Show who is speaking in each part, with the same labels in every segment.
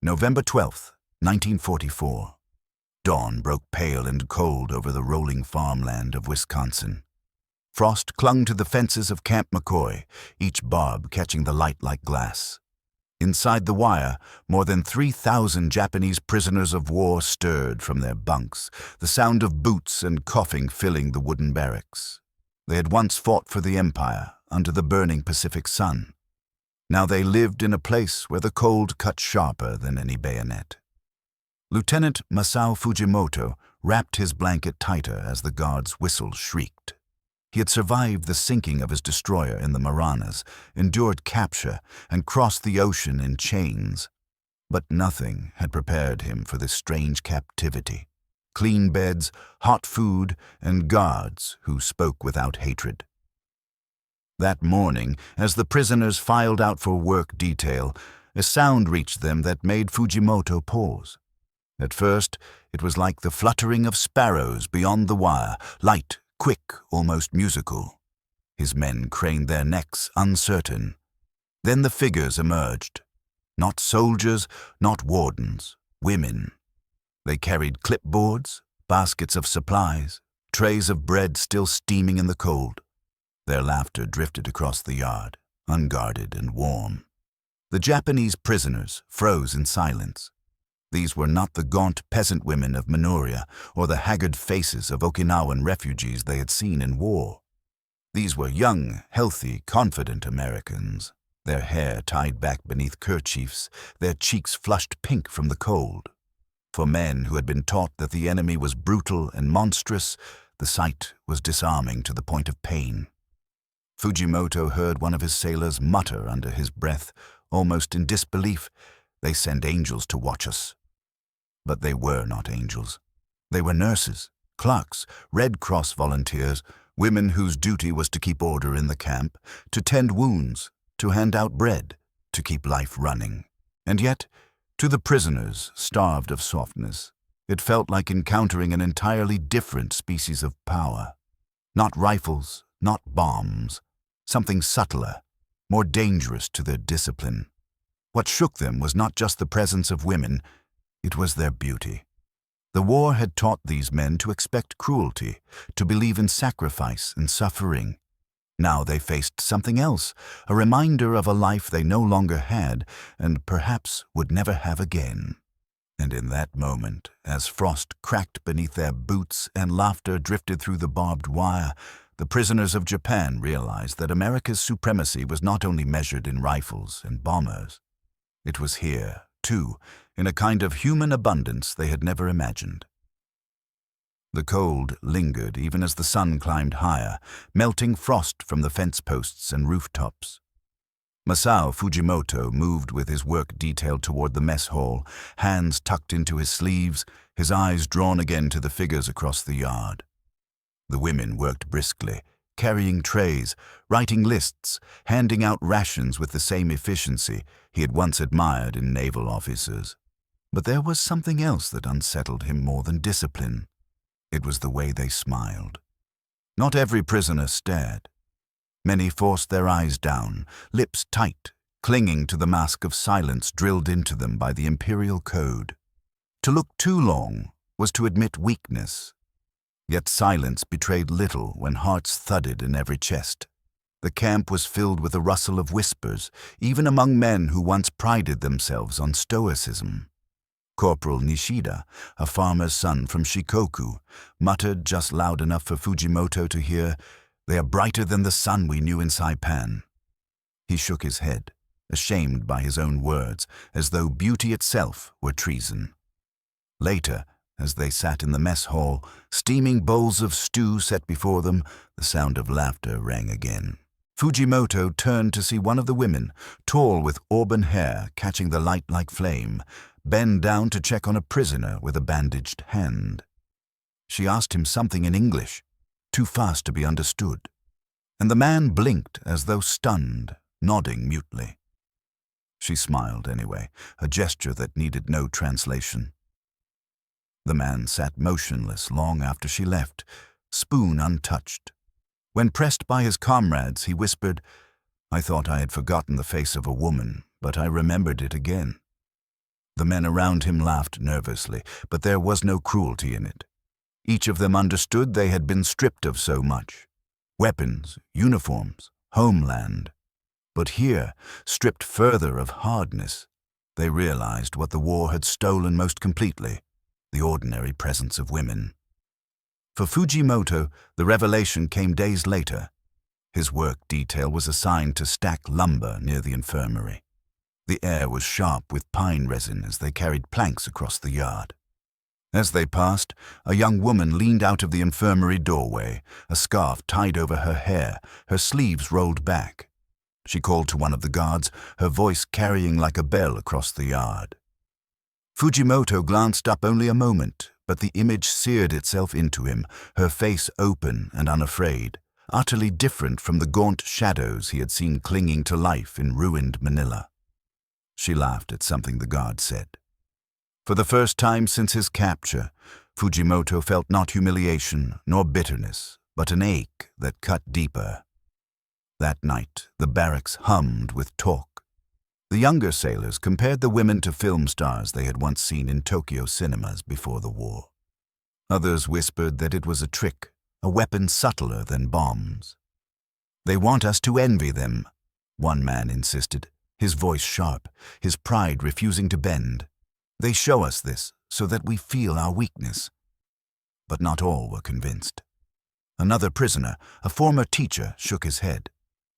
Speaker 1: November 12th, 1944. Dawn broke pale and cold over the rolling farmland of Wisconsin. Frost clung to the fences of Camp McCoy, each barb catching the light like glass. Inside the wire, more than 3,000 Japanese prisoners of war stirred from their bunks, the sound of boots and coughing filling the wooden barracks. They had once fought for the Empire under the burning Pacific sun. Now they lived in a place where the cold cut sharper than any bayonet. Lieutenant Masao Fujimoto wrapped his blanket tighter as the guard's whistle shrieked. He had survived the sinking of his destroyer in the Marianas, endured capture, and crossed the ocean in chains. But nothing had prepared him for this strange captivity. Clean beds, hot food, and guards who spoke without hatred. That morning, as the prisoners filed out for work detail, a sound reached them that made Fujimoto pause. At first, it was like the fluttering of sparrows beyond the wire, light, quick, almost musical. His men craned their necks, uncertain. Then the figures emerged. Not soldiers, not wardens, women. They carried clipboards, baskets of supplies, trays of bread still steaming in the cold. Their laughter drifted across the yard, unguarded and warm. The Japanese prisoners froze in silence. These were not the gaunt peasant women of Minoria or the haggard faces of Okinawan refugees they had seen in war. These were young, healthy, confident Americans, their hair tied back beneath kerchiefs, their cheeks flushed pink from the cold. For men who had been taught that the enemy was brutal and monstrous, the sight was disarming to the point of pain. Fujimoto heard one of his sailors mutter under his breath, almost in disbelief, "They send angels to watch us." But they were not angels. They were nurses, clerks, Red Cross volunteers, women whose duty was to keep order in the camp, to tend wounds, to hand out bread, to keep life running. And yet, to the prisoners, starved of softness, it felt like encountering an entirely different species of power. Not rifles, not bombs, something subtler, more dangerous to their discipline. What shook them was not just the presence of women, it was their beauty. The war had taught these men to expect cruelty, to believe in sacrifice and suffering. Now they faced something else, a reminder of a life they no longer had and perhaps would never have again. And in that moment, as frost cracked beneath their boots and laughter drifted through the barbed wire, the prisoners of Japan realized that America's supremacy was not only measured in rifles and bombers. It was here, too, in a kind of human abundance they had never imagined. The cold lingered even as the sun climbed higher, melting frost from the fence posts and rooftops. Masao Fujimoto moved with his work detail toward the mess hall, hands tucked into his sleeves, his eyes drawn again to the figures across the yard. The women worked briskly, carrying trays, writing lists, handing out rations with the same efficiency he had once admired in naval officers. But there was something else that unsettled him more than discipline. It was the way they smiled. Not every prisoner stared. Many forced their eyes down, lips tight, clinging to the mask of silence drilled into them by the imperial code. To look too long was to admit weakness. Yet silence betrayed little when hearts thudded in every chest. The camp was filled with a rustle of whispers, even among men who once prided themselves on stoicism. Corporal Nishida, a farmer's son from Shikoku, muttered just loud enough for Fujimoto to hear, "They are brighter than the sun we knew in Saipan." He shook his head, ashamed by his own words, as though beauty itself were treason. Later, as they sat in the mess hall, steaming bowls of stew set before them, the sound of laughter rang again. Fujimoto turned to see one of the women, tall with auburn hair catching the light like flame, bend down to check on a prisoner with a bandaged hand. She asked him something in English, too fast to be understood, and the man blinked as though stunned, nodding mutely. She smiled anyway, a gesture that needed no translation. The man sat motionless long after she left, spoon untouched. When pressed by his comrades, he whispered, "I thought I had forgotten the face of a woman, but I remembered it again." The men around him laughed nervously, but there was no cruelty in it. Each of them understood they had been stripped of so much: weapons, uniforms, homeland. But here, stripped further of hardness, they realized what the war had stolen most completely: the ordinary presence of women. For Fujimoto, the revelation came days later. His work detail was assigned to stack lumber near the infirmary. The air was sharp with pine resin as they carried planks across the yard. As they passed, a young woman leaned out of the infirmary doorway, a scarf tied over her hair, her sleeves rolled back. She called to one of the guards, her voice carrying like a bell across the yard. Fujimoto glanced up only a moment, but the image seared itself into him, her face open and unafraid, utterly different from the gaunt shadows he had seen clinging to life in ruined Manila. She laughed at something the guard said. For the first time since his capture, Fujimoto felt not humiliation nor bitterness, but an ache that cut deeper. That night, the barracks hummed with talk. The younger sailors compared the women to film stars they had once seen in Tokyo cinemas before the war. Others whispered that it was a trick, a weapon subtler than bombs. "They want us to envy them," one man insisted, his voice sharp, his pride refusing to bend. "They show us this so that we feel our weakness." But not all were convinced. Another prisoner, a former teacher, shook his head.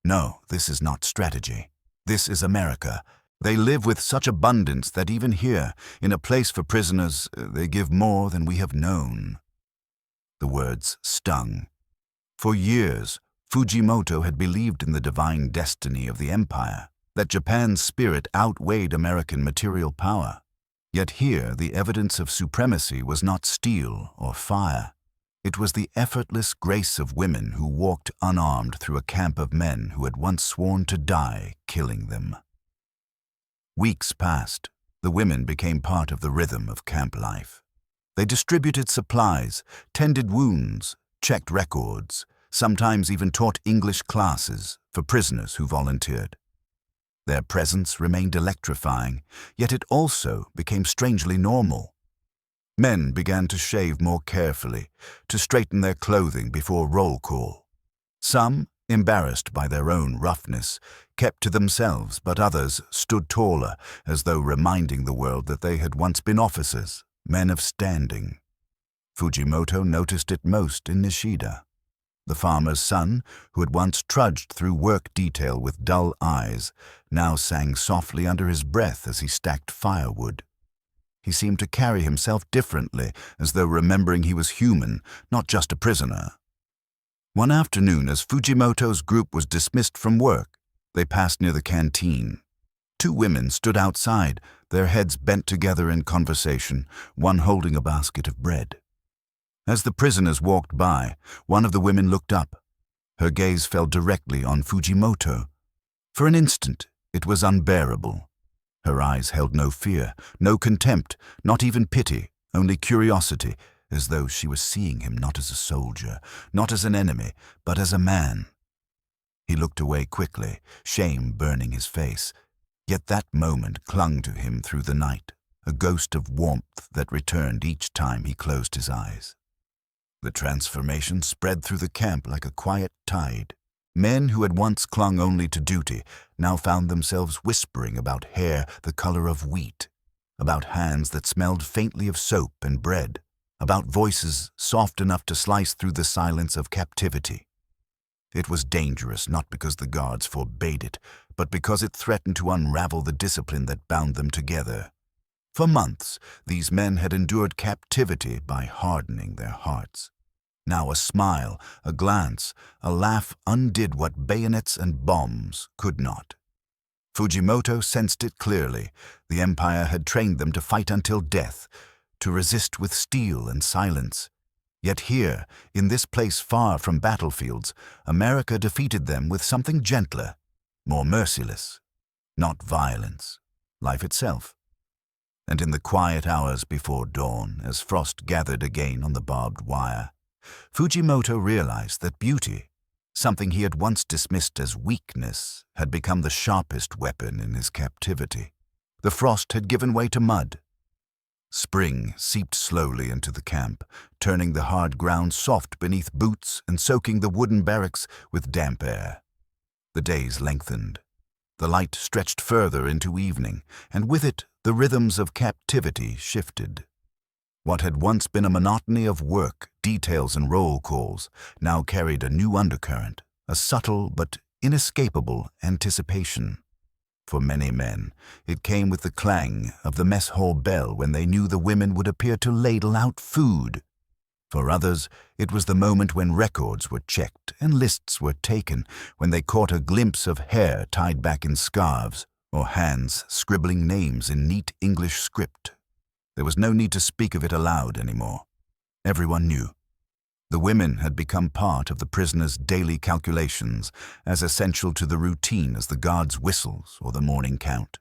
Speaker 1: "No, this is not strategy. This is America. They live with such abundance that even here, in a place for prisoners, they give more than we have known." The words stung. For years, Fujimoto had believed in the divine destiny of the empire, that Japan's spirit outweighed American material power. Yet here the evidence of supremacy was not steel or fire. It was the effortless grace of women who walked unarmed through a camp of men who had once sworn to die killing them. Weeks passed. The women became part of the rhythm of camp life. They distributed supplies, tended wounds, checked records, sometimes even taught English classes for prisoners who volunteered. Their presence remained electrifying, yet it also became strangely normal. Men began to shave more carefully, to straighten their clothing before roll call. Some, embarrassed by their own roughness, kept to themselves, but others stood taller, as though reminding the world that they had once been officers, men of standing. Fujimoto noticed it most in Nishida. The farmer's son, who had once trudged through work detail with dull eyes, now sang softly under his breath as he stacked firewood. He seemed to carry himself differently, as though remembering he was human, not just a prisoner. One afternoon, as Fujimoto's group was dismissed from work, they passed near the canteen. Two women stood outside, their heads bent together in conversation, one holding a basket of bread. As the prisoners walked by, one of the women looked up. Her gaze fell directly on Fujimoto. For an instant, it was unbearable. Her eyes held no fear, no contempt, not even pity, only curiosity, as though she was seeing him not as a soldier, not as an enemy, but as a man. He looked away quickly, shame burning his face. Yet that moment clung to him through the night, a ghost of warmth that returned each time he closed his eyes. The transformation spread through the camp like a quiet tide. Men who had once clung only to duty now found themselves whispering about hair the color of wheat, about hands that smelled faintly of soap and bread, about voices soft enough to slice through the silence of captivity. It was dangerous not because the guards forbade it, but because it threatened to unravel the discipline that bound them together. For months, these men had endured captivity by hardening their hearts. Now a smile, a glance, a laugh undid what bayonets and bombs could not. Fujimoto sensed it clearly. The empire had trained them to fight until death, to resist with steel and silence. Yet here, in this place far from battlefields, America defeated them with something gentler, more merciless. Not violence, life itself. And in the quiet hours before dawn, as frost gathered again on the barbed wire, Fujimoto realized that beauty, something he had once dismissed as weakness, had become the sharpest weapon in his captivity. The frost had given way to mud. Spring seeped slowly into the camp, turning the hard ground soft beneath boots and soaking the wooden barracks with damp air. The days lengthened. The light stretched further into evening, and with it the rhythms of captivity shifted. What had once been a monotony of work, details, and roll calls now carried a new undercurrent, a subtle but inescapable anticipation. For many men, it came with the clang of the mess hall bell when they knew the women would appear to ladle out food. For others, it was the moment when records were checked and lists were taken, when they caught a glimpse of hair tied back in scarves, or hands scribbling names in neat English script. There was no need to speak of it aloud anymore. Everyone knew. The women had become part of the prisoners' daily calculations, as essential to the routine as the guards' whistles or the morning count.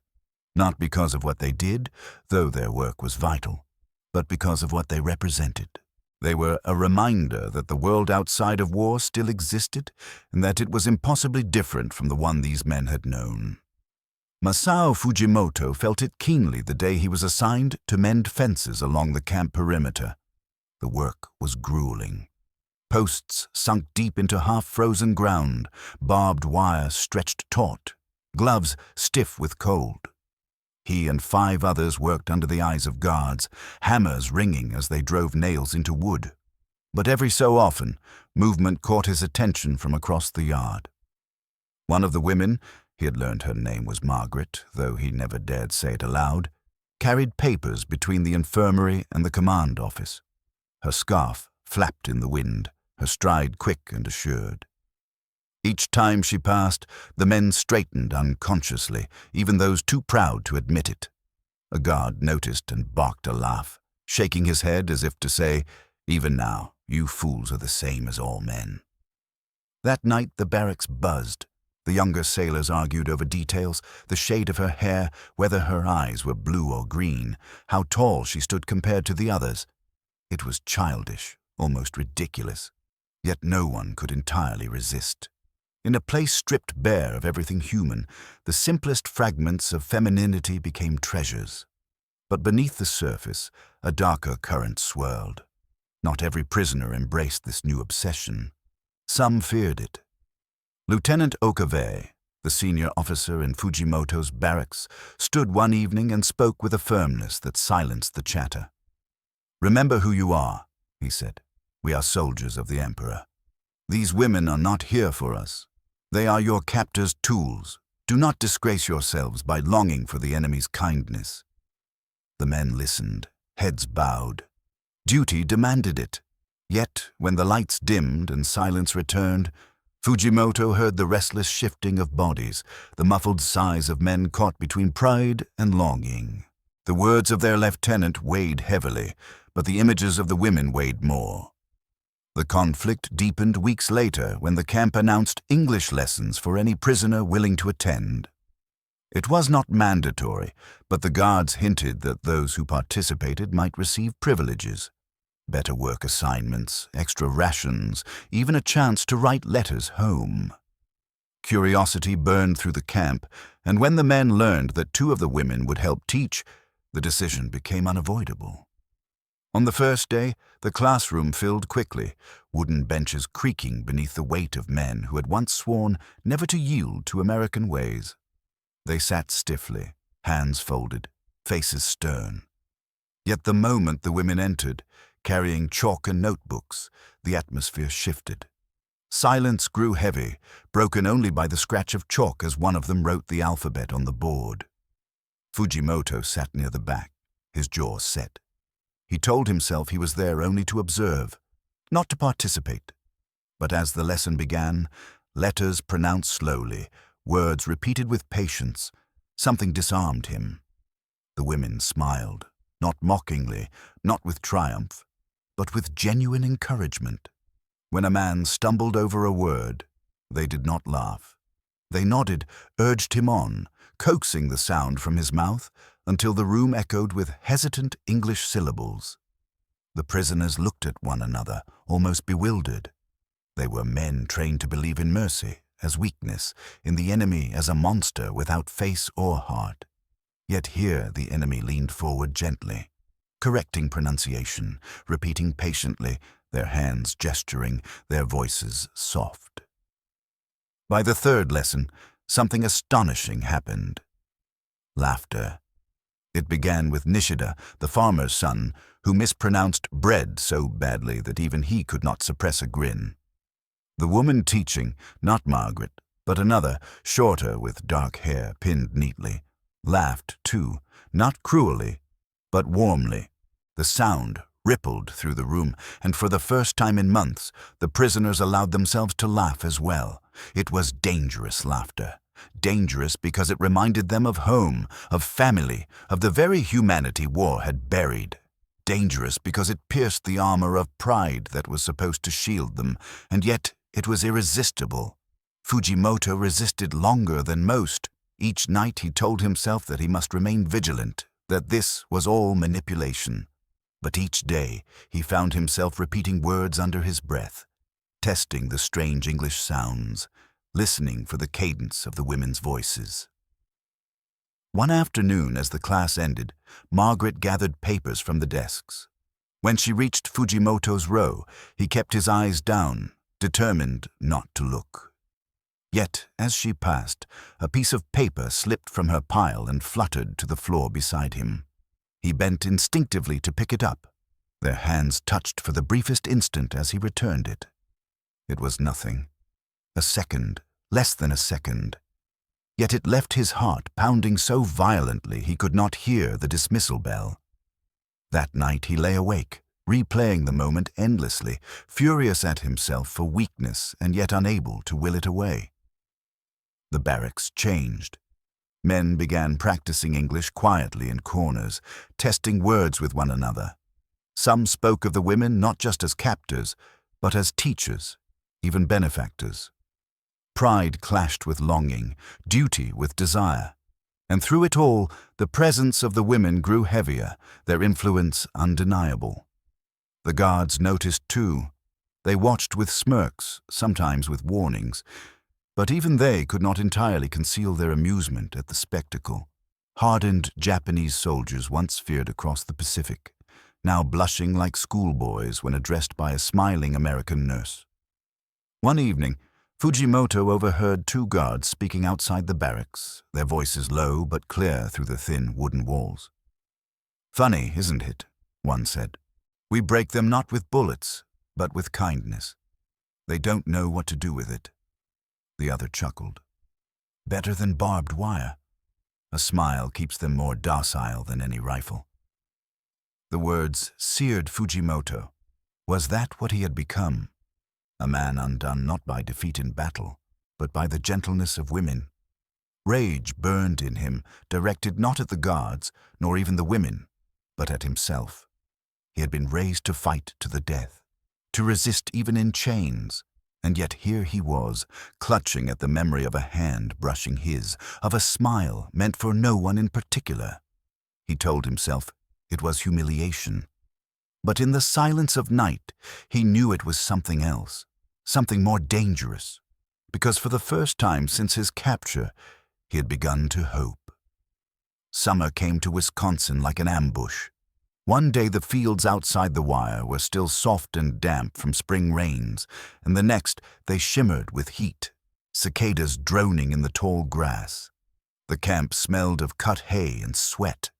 Speaker 1: Not because of what they did, though their work was vital, but because of what they represented. They were a reminder that the world outside of war still existed, and that it was impossibly different from the one these men had known. Masao Fujimoto felt it keenly the day he was assigned to mend fences along the camp perimeter. The work was grueling. Posts sunk deep into half-frozen ground, barbed wire stretched taut, gloves stiff with cold. He and 5 others worked under the eyes of guards, hammers ringing as they drove nails into wood. But every so often, movement caught his attention from across the yard. One of the women, he had learned her name was Margaret, though he never dared say it aloud, carried papers between the infirmary and the command office. Her scarf flapped in the wind, her stride quick and assured. Each time she passed, the men straightened unconsciously, even those too proud to admit it. A guard noticed and barked a laugh, shaking his head as if to say, "Even now, you fools are the same as all men." That night the barracks buzzed. The younger sailors argued over details, the shade of her hair, whether her eyes were blue or green, how tall she stood compared to the others. It was childish, almost ridiculous. Yet no one could entirely resist. In a place stripped bare of everything human, the simplest fragments of femininity became treasures. But beneath the surface, a darker current swirled. Not every prisoner embraced this new obsession. Some feared it. Lieutenant Okabe, the senior officer in Fujimoto's barracks, stood one evening and spoke with a firmness that silenced the chatter. "Remember who you are," he said. "We are soldiers of the Emperor. These women are not here for us. They are your captors' tools. Do not disgrace yourselves by longing for the enemy's kindness." The men listened, heads bowed. Duty demanded it. Yet, when the lights dimmed and silence returned, Fujimoto heard the restless shifting of bodies, the muffled sighs of men caught between pride and longing. The words of their lieutenant weighed heavily, but the images of the women weighed more. The conflict deepened weeks later when the camp announced English lessons for any prisoner willing to attend. It was not mandatory, but the guards hinted that those who participated might receive privileges. Better work assignments, extra rations, even a chance to write letters home. Curiosity burned through the camp, and when the men learned that 2 of the women would help teach, the decision became unavoidable. On the first day, the classroom filled quickly, wooden benches creaking beneath the weight of men who had once sworn never to yield to American ways. They sat stiffly, hands folded, faces stern. Yet the moment the women entered, carrying chalk and notebooks, the atmosphere shifted. Silence grew heavy, broken only by the scratch of chalk as one of them wrote the alphabet on the board. Fujimoto sat near the back, his jaw set. He told himself he was there only to observe, not to participate. But as the lesson began, letters pronounced slowly, words repeated with patience, something disarmed him. The women smiled, not mockingly, not with triumph, but with genuine encouragement. When a man stumbled over a word, they did not laugh. They nodded, urged him on, coaxing the sound from his mouth until the room echoed with hesitant English syllables. The prisoners looked at one another, almost bewildered. They were men trained to believe in mercy as weakness, in the enemy as a monster without face or heart. Yet here the enemy leaned forward gently, correcting pronunciation, repeating patiently, their hands gesturing, their voices soft. By the third lesson, something astonishing happened. Laughter. It began with Nishida, the farmer's son, who mispronounced bread so badly that even he could not suppress a grin. The woman teaching, not Margaret, but another, shorter with dark hair pinned neatly, laughed too, not cruelly, but warmly. The sound rippled through the room, and for the first time in months, the prisoners allowed themselves to laugh as well. It was dangerous laughter. Dangerous because it reminded them of home, of family, of the very humanity war had buried. Dangerous because it pierced the armor of pride that was supposed to shield them, and yet it was irresistible. Fujimoto resisted longer than most. Each night he told himself that he must remain vigilant, that this was all manipulation. But each day he found himself repeating words under his breath, testing the strange English sounds, listening for the cadence of the women's voices. One afternoon, as the class ended, Margaret gathered papers from the desks. When she reached Fujimoto's row, he kept his eyes down, determined not to look. Yet, as she passed, a piece of paper slipped from her pile and fluttered to the floor beside him. He bent instinctively to pick it up. Their hands touched for the briefest instant as he returned it. It was nothing. A second, less than a second. Yet it left his heart pounding so violently he could not hear the dismissal bell. That night he lay awake, replaying the moment endlessly, furious at himself for weakness and yet unable to will it away. The barracks changed. Men began practicing English quietly in corners, testing words with one another. Some spoke of the women not just as captors, but as teachers, even benefactors. Pride clashed with longing, duty with desire. And through it all, the presence of the women grew heavier, their influence undeniable. The guards noticed too. They watched with smirks, sometimes with warnings, but even they could not entirely conceal their amusement at the spectacle. Hardened Japanese soldiers once feared across the Pacific, now blushing like schoolboys when addressed by a smiling American nurse. One evening, Fujimoto overheard two guards speaking outside the barracks, their voices low but clear through the thin wooden walls. "Funny, isn't it?" one said. "We break them not with bullets, but with kindness. They don't know what to do with it." The other chuckled. "Better than barbed wire. A smile keeps them more docile than any rifle." The words seared Fujimoto. Was that what he had become? A man undone not by defeat in battle, but by the gentleness of women. Rage burned in him, directed not at the guards, nor even the women, but at himself. He had been raised to fight to the death, to resist even in chains, and yet here he was, clutching at the memory of a hand brushing his, of a smile meant for no one in particular. He told himself it was humiliation. But in the silence of night, he knew it was something else, something more dangerous, because for the first time since his capture, he had begun to hope. Summer came to Wisconsin like an ambush. One day the fields outside the wire were still soft and damp from spring rains, and the next they shimmered with heat, cicadas droning in the tall grass. The camp smelled of cut hay and sweat,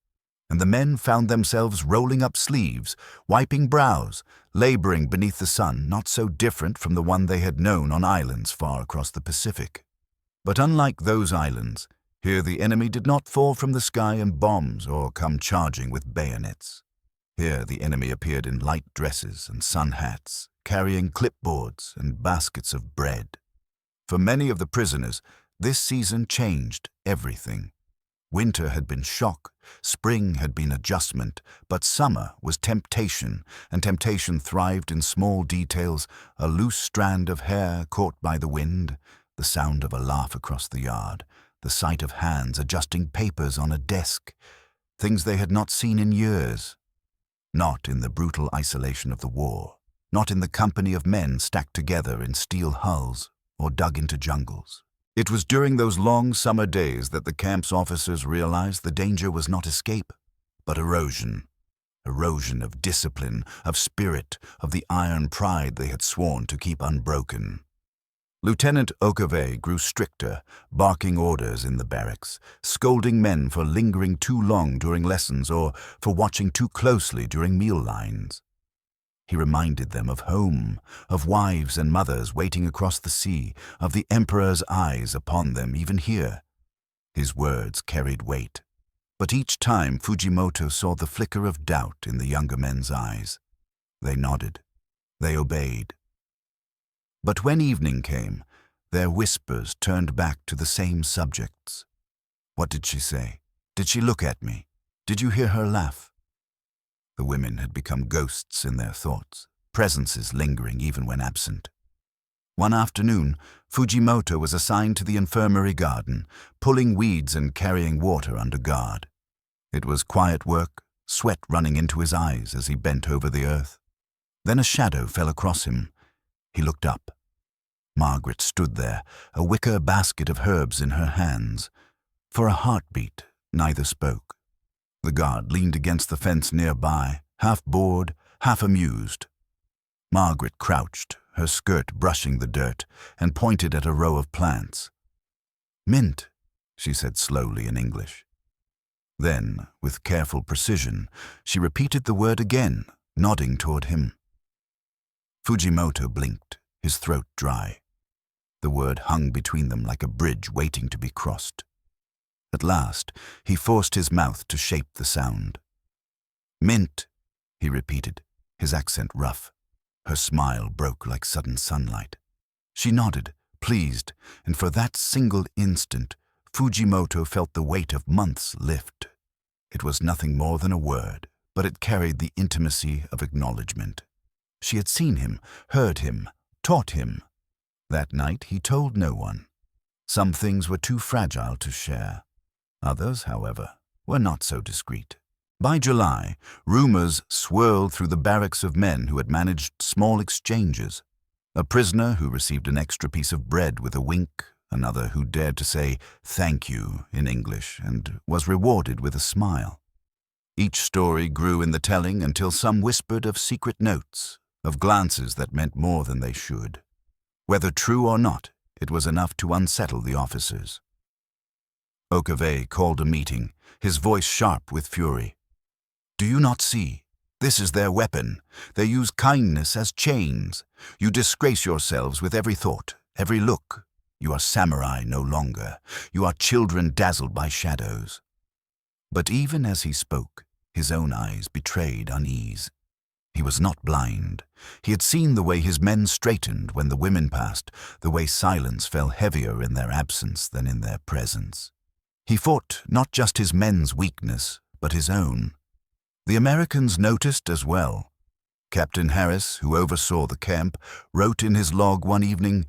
Speaker 1: and the men found themselves rolling up sleeves, wiping brows, laboring beneath the sun not so different from the one they had known on islands far across the Pacific. But unlike those islands, here the enemy did not fall from the sky in bombs or come charging with bayonets. Here the enemy appeared in light dresses and sun hats, carrying clipboards and baskets of bread. For many of the prisoners, this season changed everything. Winter had been shock, spring had been adjustment, but summer was temptation, and temptation thrived in small details, a loose strand of hair caught by the wind, the sound of a laugh across the yard, the sight of hands adjusting papers on a desk, things they had not seen in years. Not in the brutal isolation of the war, not in the company of men stacked together in steel hulls or dug into jungles. It was during those long summer days that the camp's officers realized the danger was not escape, but erosion. Erosion of discipline, of spirit, of the iron pride they had sworn to keep unbroken. Lieutenant Okave grew stricter, barking orders in the barracks, scolding men for lingering too long during lessons or for watching too closely during meal lines. He reminded them of home, of wives and mothers waiting across the sea, of the Emperor's eyes upon them even here. His words carried weight, but each time Fujimoto saw the flicker of doubt in the younger men's eyes. They nodded. They obeyed. But when evening came, their whispers turned back to the same subjects. What did she say? Did she look at me? Did you hear her laugh? The women had become ghosts in their thoughts, presences lingering even when absent. One afternoon, Fujimoto was assigned to the infirmary garden, pulling weeds and carrying water under guard. It was quiet work, sweat running into his eyes as he bent over the earth. Then a shadow fell across him. He looked up. Margaret stood there, a wicker basket of herbs in her hands. For a heartbeat, neither spoke. The guard leaned against the fence nearby, half bored, half amused. Margaret crouched, her skirt brushing the dirt, and pointed at a row of plants. "Mint," she said slowly in English. Then, with careful precision, she repeated the word again, nodding toward him. Fujimoto blinked, his throat dry. The word hung between them like a bridge waiting to be crossed. At last, he forced his mouth to shape the sound. "Mint," he repeated, his accent rough. Her smile broke like sudden sunlight. She nodded, pleased, and for that single instant, Fujimoto felt the weight of months lift. It was nothing more than a word, but it carried the intimacy of acknowledgement. She had seen him, heard him, taught him. That night he told no one. Some things were too fragile to share. Others, however, were not so discreet. By July, rumors swirled through the barracks of men who had managed small exchanges. A prisoner who received an extra piece of bread with a wink, another who dared to say "thank you" in English and was rewarded with a smile. Each story grew in the telling until some whispered of secret notes, of glances that meant more than they should. Whether true or not, it was enough to unsettle the officers. Okave called a meeting, his voice sharp with fury. "Do you not see? This is their weapon. They use kindness as chains. You disgrace yourselves with every thought, every look. You are samurai no longer. You are children dazzled by shadows." But even as he spoke, his own eyes betrayed unease. He was not blind. He had seen the way his men straightened when the women passed, the way silence fell heavier in their absence than in their presence. He fought not just his men's weakness, but his own. The Americans noticed as well. Captain Harris, who oversaw the camp, wrote in his log one evening,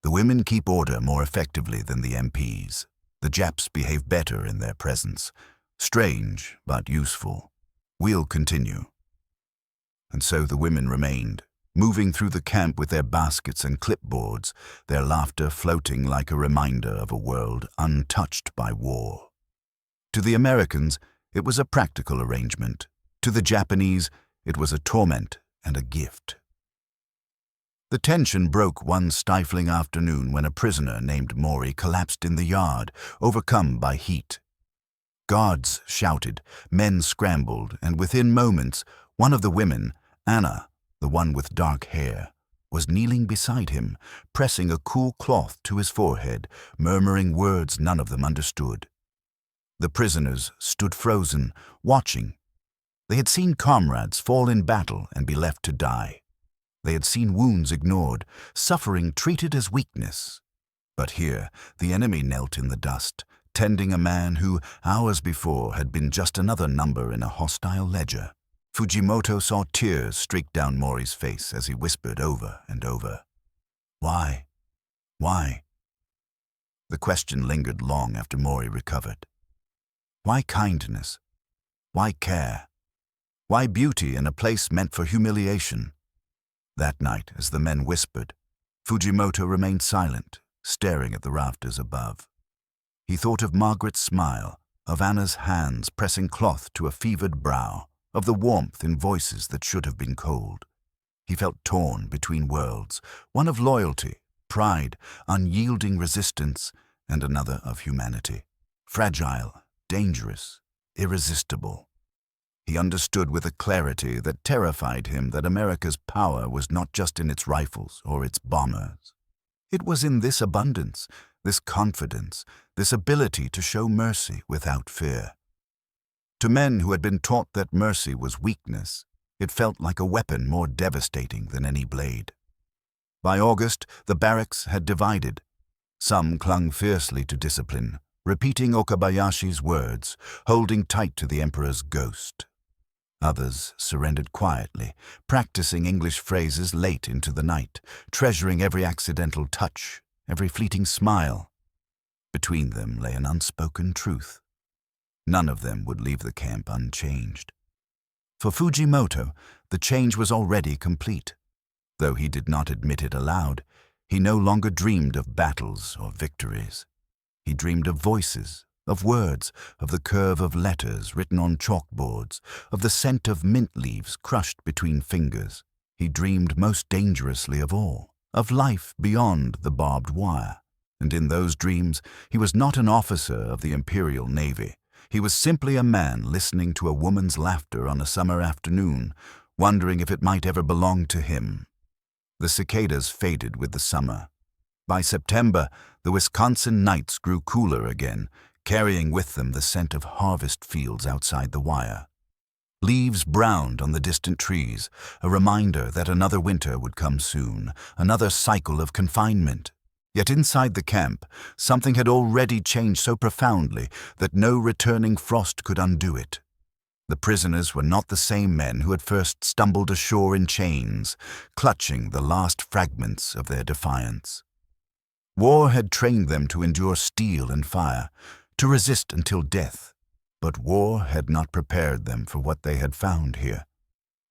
Speaker 1: "The women keep order more effectively than the MPs. The Japs behave better in their presence. Strange, but useful. We'll continue." And so the women remained, moving through the camp with their baskets and clipboards, their laughter floating like a reminder of a world untouched by war. To the Americans, it was a practical arrangement. To the Japanese, it was a torment and a gift. The tension broke one stifling afternoon when a prisoner named Mori collapsed in the yard, overcome by heat. Guards shouted, men scrambled, and within moments, one of the women, Anna, the one with dark hair, was kneeling beside him, pressing a cool cloth to his forehead, murmuring words none of them understood. The prisoners stood frozen, watching. They had seen comrades fall in battle and be left to die. They had seen wounds ignored, suffering treated as weakness. But here, the enemy knelt in the dust, tending a man who, hours before, had been just another number in a hostile ledger. Fujimoto saw tears streak down Mori's face as he whispered over and over, "Why? Why?" The question lingered long after Mori recovered. Why kindness? Why care? Why beauty in a place meant for humiliation? That night, as the men whispered, Fujimoto remained silent, staring at the rafters above. He thought of Margaret's smile, of Anna's hands pressing cloth to a fevered brow, of the warmth in voices that should have been cold. He felt torn between worlds, one of loyalty, pride, unyielding resistance, and another of humanity. Fragile, dangerous, irresistible. He understood with a clarity that terrified him that America's power was not just in its rifles or its bombers. It was in this abundance, this confidence, this ability to show mercy without fear. To men who had been taught that mercy was weakness, it felt like a weapon more devastating than any blade. By August, the barracks had divided. Some clung fiercely to discipline, repeating Okabayashi's words, holding tight to the emperor's ghost. Others surrendered quietly, practicing English phrases late into the night, treasuring every accidental touch, every fleeting smile. Between them lay an unspoken truth. None of them would leave the camp unchanged. For Fujimoto, the change was already complete. Though he did not admit it aloud, he no longer dreamed of battles or victories. He dreamed of voices, of words, of the curve of letters written on chalkboards, of the scent of mint leaves crushed between fingers. He dreamed most dangerously of all, of life beyond the barbed wire. And in those dreams, he was not an officer of the Imperial Navy. He was simply a man listening to a woman's laughter on a summer afternoon, wondering if it might ever belong to him. The cicadas faded with the summer. By September, the Wisconsin nights grew cooler again, carrying with them the scent of harvest fields outside the wire. Leaves browned on the distant trees, a reminder that another winter would come soon, another cycle of confinement. Yet inside the camp, something had already changed so profoundly that no returning frost could undo it. The prisoners were not the same men who had first stumbled ashore in chains, clutching the last fragments of their defiance. War had trained them to endure steel and fire, to resist until death, but war had not prepared them for what they had found here.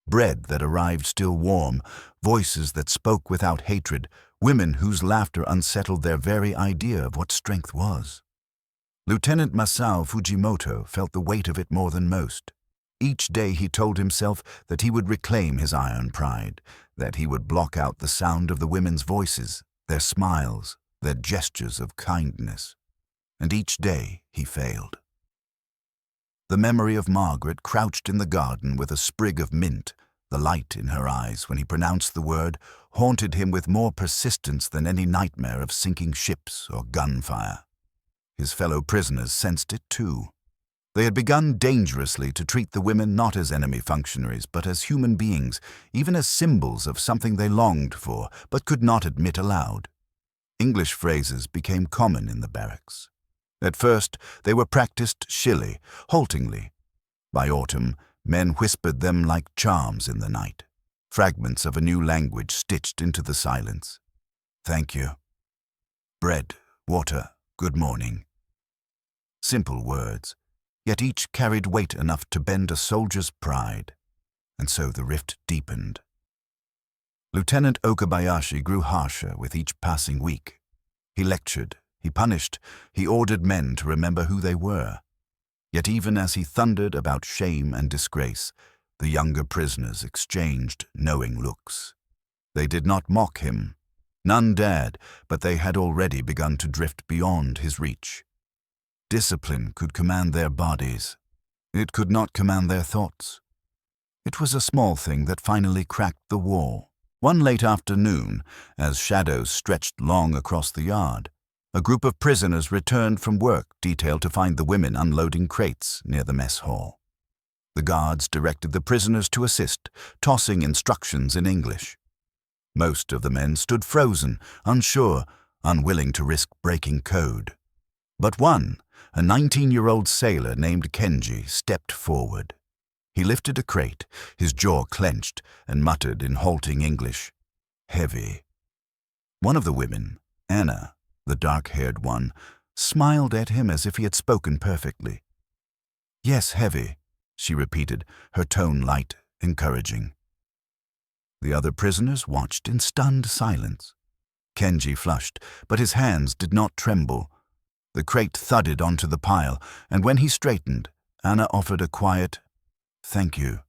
Speaker 1: Bread that arrived still warm, voices that spoke without hatred, women whose laughter unsettled their very idea of what strength was. Lieutenant Masao Fujimoto felt the weight of it more than most. Each day he told himself that he would reclaim his iron pride, that he would block out the sound of the women's voices, their smiles, their gestures of kindness. And each day he failed. The memory of Margaret crouched in the garden with a sprig of mint, the light in her eyes when he pronounced the word, haunted him with more persistence than any nightmare of sinking ships or gunfire. His fellow prisoners sensed it too. They had begun dangerously to treat the women not as enemy functionaries, but as human beings, even as symbols of something they longed for, but could not admit aloud. English phrases became common in the barracks. At first, they were practiced shilly, haltingly. By autumn, men whispered them like charms in the night, fragments of a new language stitched into the silence. Thank you. Bread, water, good morning. Simple words, yet each carried weight enough to bend a soldier's pride, and so the rift deepened. Lieutenant Okabayashi grew harsher with each passing week. He lectured, he punished, he ordered men to remember who they were. Yet even as he thundered about shame and disgrace, the younger prisoners exchanged knowing looks. They did not mock him. None dared, but they had already begun to drift beyond his reach. Discipline could command their bodies. It could not command their thoughts. It was a small thing that finally cracked the wall. One late afternoon, as shadows stretched long across the yard, a group of prisoners returned from work detailed to find the women unloading crates near the mess hall. The guards directed the prisoners to assist, tossing instructions in English. Most of the men stood frozen, unsure, unwilling to risk breaking code. But one, a 19-year-old sailor named Kenji, stepped forward. He lifted a crate, his jaw clenched, and muttered in halting English, "Heavy." One of the women, Anna, the dark-haired one, smiled at him as if he had spoken perfectly. "Yes, heavy," she repeated, her tone light, encouraging. The other prisoners watched in stunned silence. Kenji flushed, but his hands did not tremble. The crate thudded onto the pile, and when he straightened, Anna offered a quiet, "Thank you."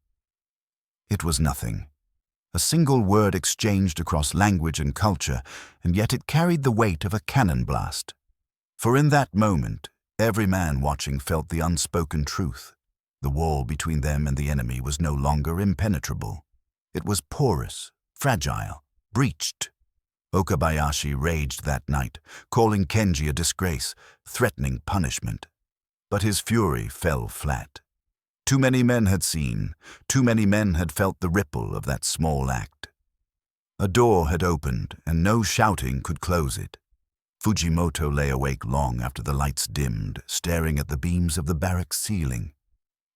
Speaker 1: It was nothing. A single word exchanged across language and culture, and yet it carried the weight of a cannon blast. For in that moment, every man watching felt the unspoken truth. The wall between them and the enemy was no longer impenetrable. It was porous, fragile, breached. Okabayashi raged that night, calling Kenji a disgrace, threatening punishment. But his fury fell flat. Too many men had seen, too many men had felt the ripple of that small act. A door had opened, and no shouting could close it. Fujimoto lay awake long after the lights dimmed, staring at the beams of the barracks ceiling.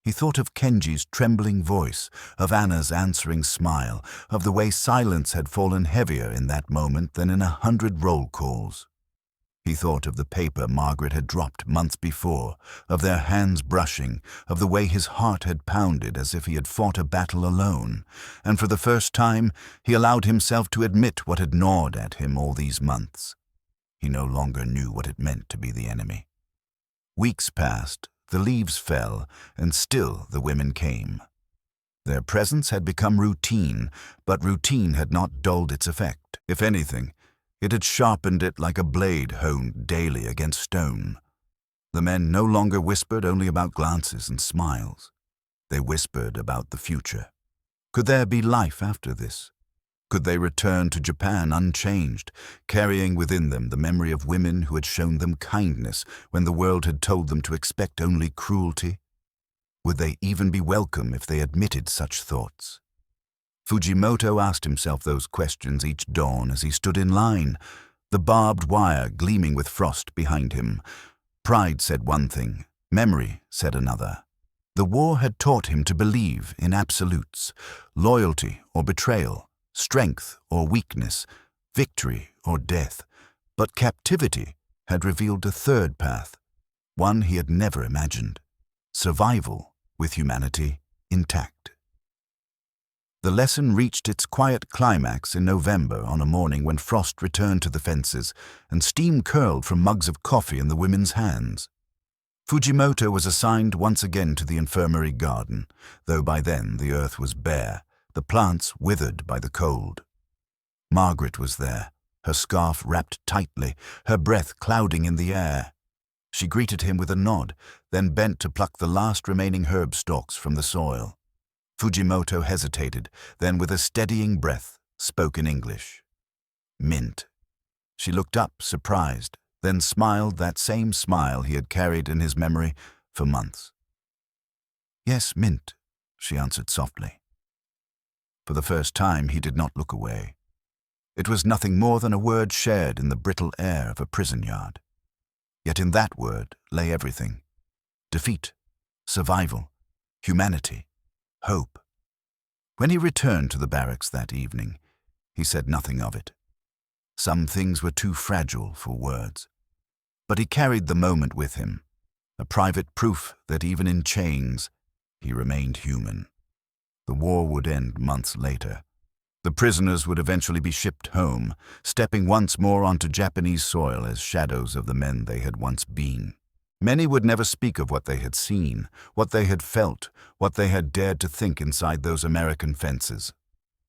Speaker 1: He thought of Kenji's trembling voice, of Anna's answering smile, of the way silence had fallen heavier in that moment than in 100 roll calls. He thought of the paper Margaret had dropped months before, of their hands brushing, of the way his heart had pounded as if he had fought a battle alone, and for the first time he allowed himself to admit what had gnawed at him all these months. He no longer knew what it meant to be the enemy. Weeks passed, the leaves fell, and still the women came. Their presence had become routine, but routine had not dulled its effect. If anything, it had sharpened it like a blade honed daily against stone. The men no longer whispered only about glances and smiles. They whispered about the future. Could there be life after this? Could they return to Japan unchanged, carrying within them the memory of women who had shown them kindness when the world had told them to expect only cruelty? Would they even be welcome if they admitted such thoughts? Fujimoto asked himself those questions each dawn as he stood in line, the barbed wire gleaming with frost behind him. Pride said one thing, memory said another. The war had taught him to believe in absolutes, loyalty or betrayal, strength or weakness, victory or death. But captivity had revealed a third path, one he had never imagined: survival with humanity intact. The lesson reached its quiet climax in November on a morning when frost returned to the fences and steam curled from mugs of coffee in the women's hands. Fujimoto was assigned once again to the infirmary garden, though by then the earth was bare, the plants withered by the cold. Margaret was there, her scarf wrapped tightly, her breath clouding in the air. She greeted him with a nod, then bent to pluck the last remaining herb stalks from the soil. Fujimoto hesitated, then with a steadying breath, spoke in English. "Mint." She looked up, surprised, then smiled that same smile he had carried in his memory for months. "Yes, mint," she answered softly. For the first time he did not look away. It was nothing more than a word shared in the brittle air of a prison yard. Yet in that word lay everything: defeat, survival, humanity, hope. When he returned to the barracks that evening, he said nothing of it. Some things were too fragile for words. But he carried the moment with him, a private proof that even in chains, he remained human. The war would end months later. The prisoners would eventually be shipped home, stepping once more onto Japanese soil as shadows of the men they had once been. Many would never speak of what they had seen, what they had felt, what they had dared to think inside those American fences.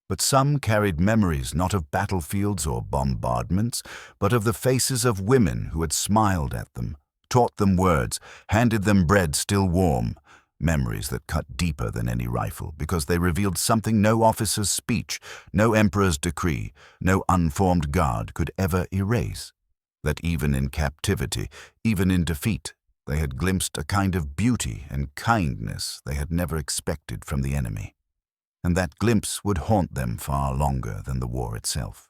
Speaker 1: But some carried memories not of battlefields or bombardments, but of the faces of women who had smiled at them, taught them words, handed them bread still warm, memories that cut deeper than any rifle because they revealed something no officer's speech, no emperor's decree, no unformed guard could ever erase. That even in captivity, even in defeat, they had glimpsed a kind of beauty and kindness they had never expected from the enemy. And that glimpse would haunt them far longer than the war itself.